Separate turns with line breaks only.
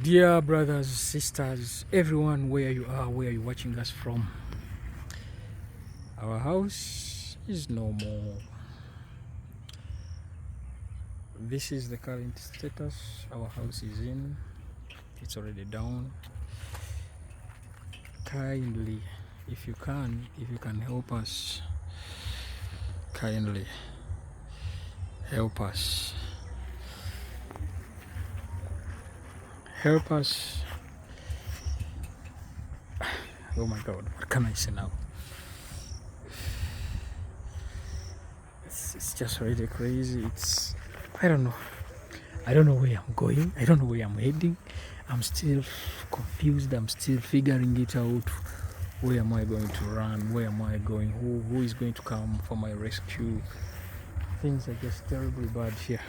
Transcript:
Dear brothers, sisters, everyone, where you are, where you're watching us from, our house is no more. This is the current status our house is in. It's already down. Kindly, if you can help us, kindly help us. Help us. Oh my God, what can I say now? It's just really crazy. I don't know. I don't know where I'm going. I don't know where I'm heading. I'm still confused. I'm still figuring it out. Where am I going to run? Where am I going? Who is going to come for my rescue? Things are just terribly bad here.